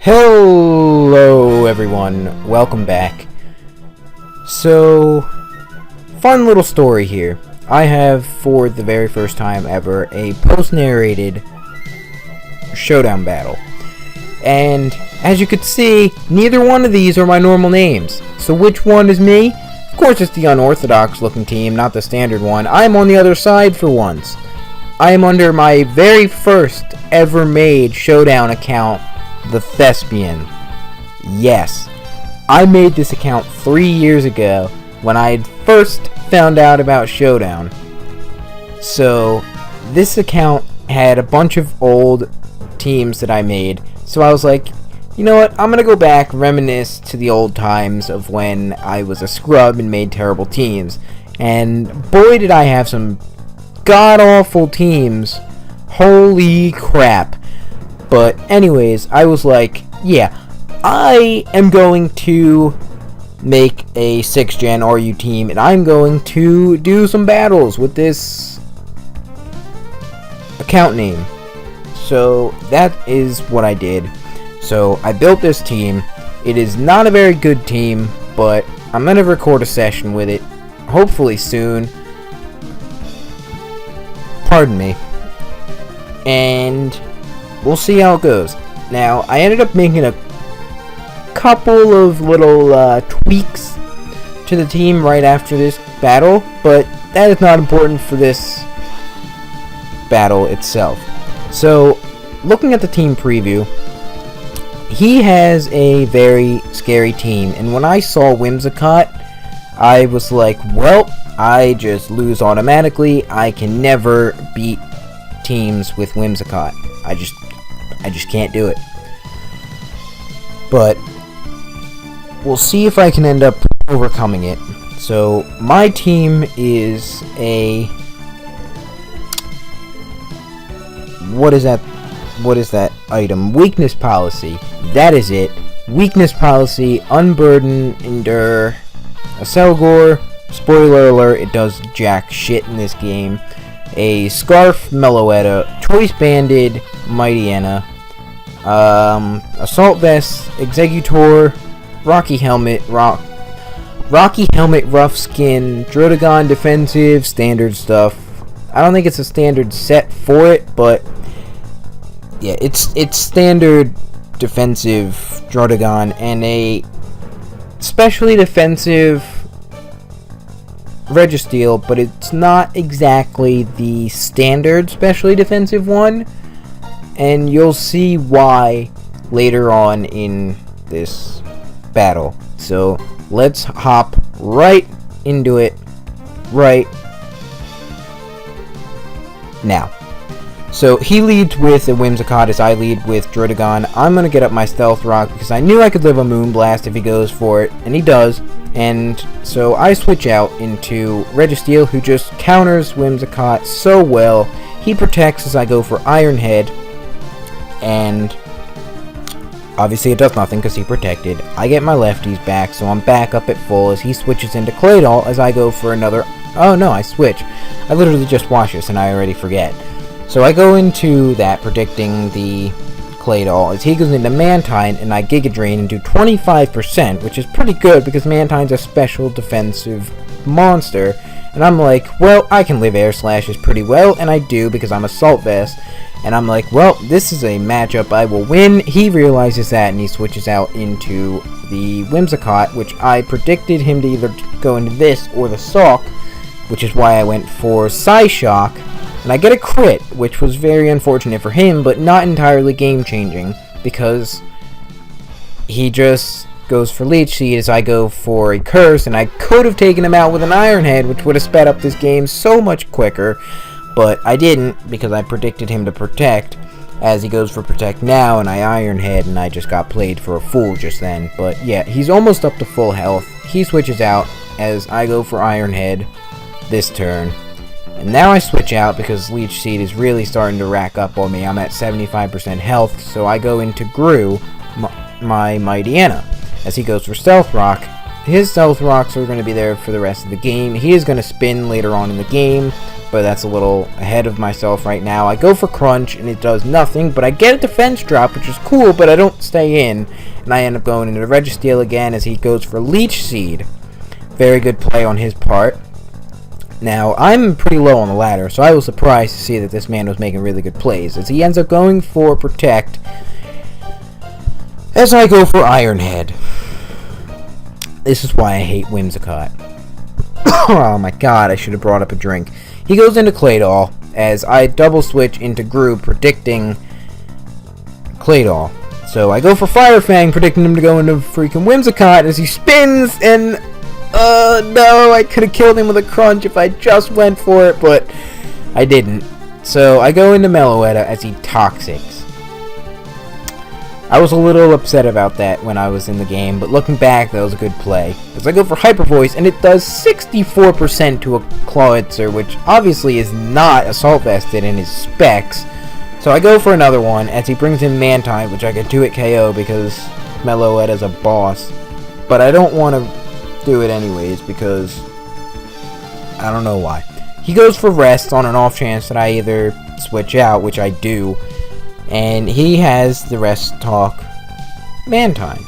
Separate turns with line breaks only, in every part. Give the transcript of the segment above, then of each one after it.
Hello everyone, welcome back. So, fun little story here. I have, for the very first time ever, a post-narrated showdown battle. And, as you could see, neither one of these are my normal names. So which one is me? Of course it's the unorthodox looking team, not the standard one. I'm on the other side for once. I am under my very first ever made showdown account, the Thespian. Yes, I made this account 3 years ago when I had first found out about Showdown. So this account had a bunch of old teams that I made, so I was like, you know what, I'm gonna go back, reminisce to the old times of when I was a scrub and made terrible teams. And boy did I have some god-awful teams. Holy crap. But anyways, I was like, yeah, I am going to make a 6th gen RU team, and I'm going to do some battles with this account name. So that is what I did. So I built this team. It is not a very good team, but I'm going to record a session with it, hopefully soon. Pardon me. And we'll see how it goes. Now, I ended up making a couple of little tweaks to the team right after this battle, but that is not important for this battle itself. So, looking at the team preview, he has a very scary team, and when I saw Whimsicott, I was like, well, I just lose automatically. I can never beat teams with Whimsicott. I just can't do it. But we'll see if I can end up overcoming it. So my team is a what is that item? Weakness policy. That is it. Weakness policy, unburden, endure, a Selgor. Spoiler alert, it does jack shit in this game. A Scarf Meloetta, Choice Banded Mightyena, Assault Vest, Executor, Rocky Helmet, Rough Skin, Drotagon Defensive, standard stuff. I don't think it's a standard set for it, but yeah, it's standard defensive Drotagon and a specially defensive Registeel, but it's not exactly the standard specially defensive one, and you'll see why later on in this battle. So let's hop right into it right now. So he leads with a Whimsicott as I lead with Drotagon. I'm going to get up my Stealth Rock because I knew I could live a Moonblast if he goes for it, and he does. And so I switch out into Registeel, who just counters Whimsicott so well. He protects as I go for Iron Head, and obviously it does nothing because he protected. I get my lefties back, so I'm back up at full as he switches into Claydol as I go for another. Oh no, I switch. I literally just watch this and I already forget. So I go into that predicting the Claydol as he goes into Mantine, and I Giga Drain and do 25%, which is pretty good because Mantine's a special defensive monster. And I'm like, well, I can live Air Slashes pretty well, and I do because I'm Assault Vest. And I'm like, well, this is a matchup I will win. He realizes that and he switches out into the Whimsicott, which I predicted him to either go into this or the Sulk, which is why I went for Psyshock. And I get a crit, which was very unfortunate for him, but not entirely game-changing, because he just goes for Leech Seed as I go for a Curse, and I could have taken him out with an Iron Head, which would have sped up this game so much quicker, but I didn't, because I predicted him to Protect, as he goes for Protect now, and I Iron Head, and I just got played for a fool just then. But yeah, he's almost up to full health. He switches out as I go for Iron Head this turn. And now I switch out because Leech Seed is really starting to rack up on me. I'm at 75% health, so I go into Gru, my Mightyena, as he goes for Stealth Rock, his stealth rocks are going to be there for the rest of the game. He is going to spin later on in the game, but that's a little ahead of myself right now. I go for Crunch, and it does nothing, but I get a defense drop, which is cool, but I don't stay in, and I end up going into the Registeel again as he goes for Leech Seed. Very good play on his part. Now, I'm pretty low on the ladder, so I was surprised to see that this man was making really good plays, as he ends up going for Protect, as I go for Iron Head. This is why I hate Whimsicott. Oh my god, I should have brought up a drink. He goes into Claydol, as I double switch into Groove, predicting Claydol. So I go for Fire Fang, predicting him to go into freaking Whimsicott, as he spins, and no, I could have killed him with a Crunch if I just went for it, but I didn't. So I go into Meloetta as he Toxics. I was a little upset about that when I was in the game, but looking back, that was a good play. As I go for Hyper Voice, and it does 64% to a Clawitzer, which obviously is not Assault Vested in his specs. So I go for another one, as he brings in Mantine, which I can do at KO because Meloetta's a boss. But I don't want to do it anyways, because I don't know why. He goes for Rest on an off chance that I either switch out, which I do, and he has the Rest talk Mantine,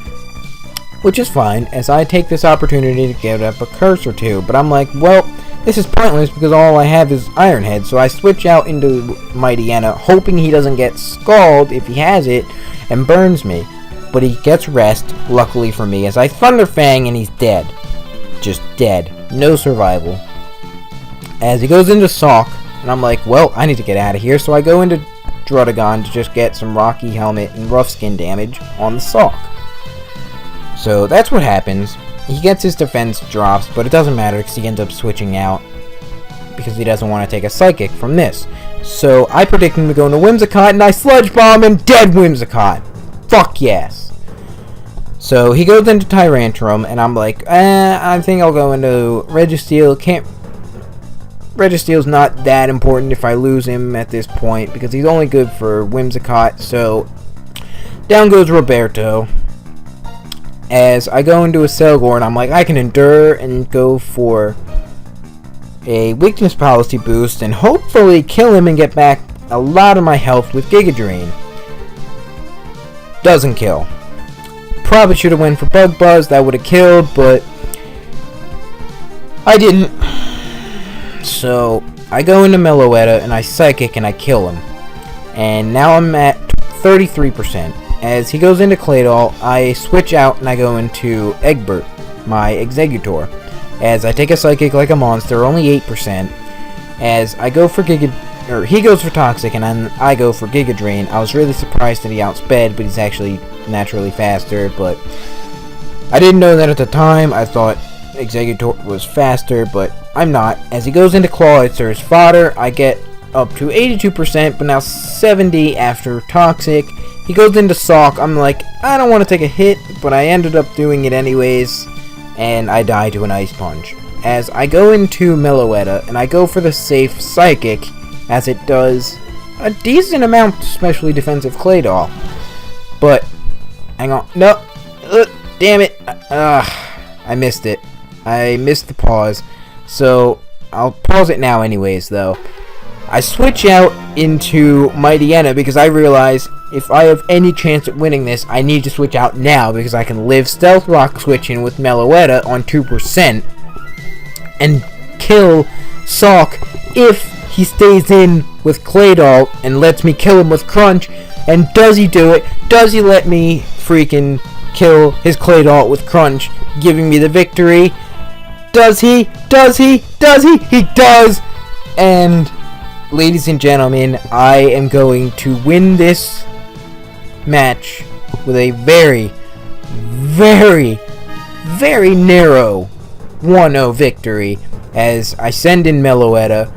which is fine, as I take this opportunity to get up a curse or two, but I'm like, well, this is pointless because all I have is Iron Head, so I switch out into Mightyena, hoping he doesn't get Scald if he has it, and burns me, but he gets Rest, luckily for me, as I Thunder Fang and he's dead. Just dead. No survival. As he goes into Sawk, and I'm like, well, I need to get out of here, so I go into Druddigon to just get some Rocky Helmet and Rough Skin damage on the Sawk. So that's what happens. He gets his defense drops, but it doesn't matter because he ends up switching out because he doesn't want to take a Psychic from this. So I predict him to go into Whimsicott, and I Sludge Bomb and dead Whimsicott. Fuck yes. So he goes into Tyrantrum, and I'm like, I think I'll go into Registeel. Registeel's not that important if I lose him at this point, because he's only good for Whimsicott, so down goes Roberto. As I go into a Cellgore, and I'm like, I can endure and go for a weakness policy boost, and hopefully kill him and get back a lot of my health with Giga Drain. Doesn't kill. Probably should have went for Bug Buzz, that would have killed, but I didn't. So I go into Meloetta and I Psychic and I kill him. And now I'm at 33%. As he goes into Claydol, I switch out and I go into Egbert, my Exeggutor. As I take a Psychic like a monster, only 8%. As I go for he goes for Toxic and then I go for Giga Drain. I was really surprised that he outsped, but he's actually naturally faster, but I didn't know that at the time. I thought Exeggutor was faster, but I'm not. As he goes into Clawitzer's fodder, I get up to 82%, but now 70 after Toxic. He goes into Sawk. I'm like, I don't want to take a hit, but I ended up doing it anyways, and I die to an Ice Punch. As I go into Meloetta, and I go for the safe Psychic, as it does a decent amount, especially defensive Claydol. But, hang on, no, damn it, I missed it. I missed the pause, so I'll pause it now anyways, though. I switch out into Mightyena because I realize if I have any chance at winning this, I need to switch out now because I can live Stealth Rock switching with Meloetta on 2% and kill Sawk if he stays in with Claydol and lets me kill him with Crunch. And does he do it? Does he let me freaking kill his Claydol with Crunch, giving me the victory? Does he? Does he? Does he? He does! And, ladies and gentlemen, I am going to win this match with a very, very, very narrow 1-0 victory as I send in Meloetta.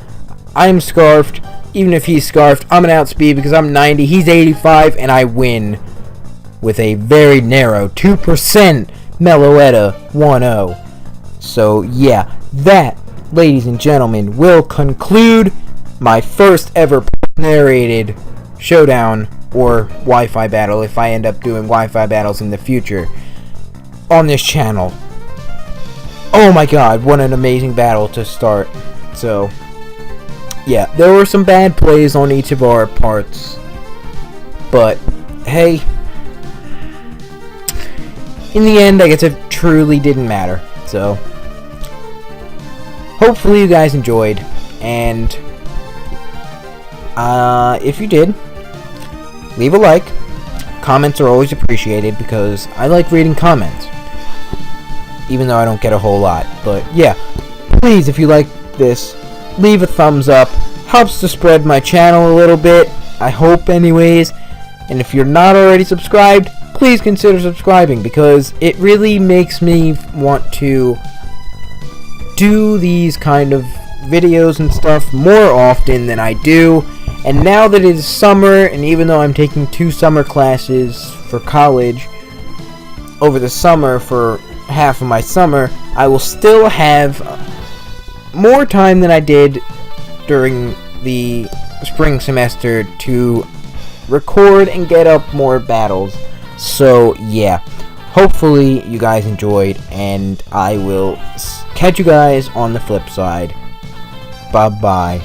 I'm Scarfed. Even if he's Scarfed, I'm an outspeed because I'm 90, he's 85, and I win with a very narrow 2% Meloetta 1-0. So yeah, that, ladies and gentlemen, will conclude my first ever narrated showdown or Wi-Fi battle if I end up doing Wi-Fi battles in the future on this channel. Oh my god, what an amazing battle to start. So, yeah, there were some bad plays on each of our parts. But, hey, in the end, I guess it truly didn't matter. So, hopefully you guys enjoyed. And, if you did, leave a like. Comments are always appreciated because I like reading comments. Even though I don't get a whole lot. But yeah, please, if you like this, leave a thumbs up. Helps to spread my channel a little bit. I hope anyways. And if you're not already subscribed, please consider subscribing because it really makes me want to do these kind of videos and stuff more often than I do. And now that it is summer, and even though I'm taking 2 summer classes for college over the summer for half of my summer, I will still have more time than I did during the spring semester to record and get up more battles. So yeah, hopefully you guys enjoyed, and I will catch you guys on the flip side. Bye bye.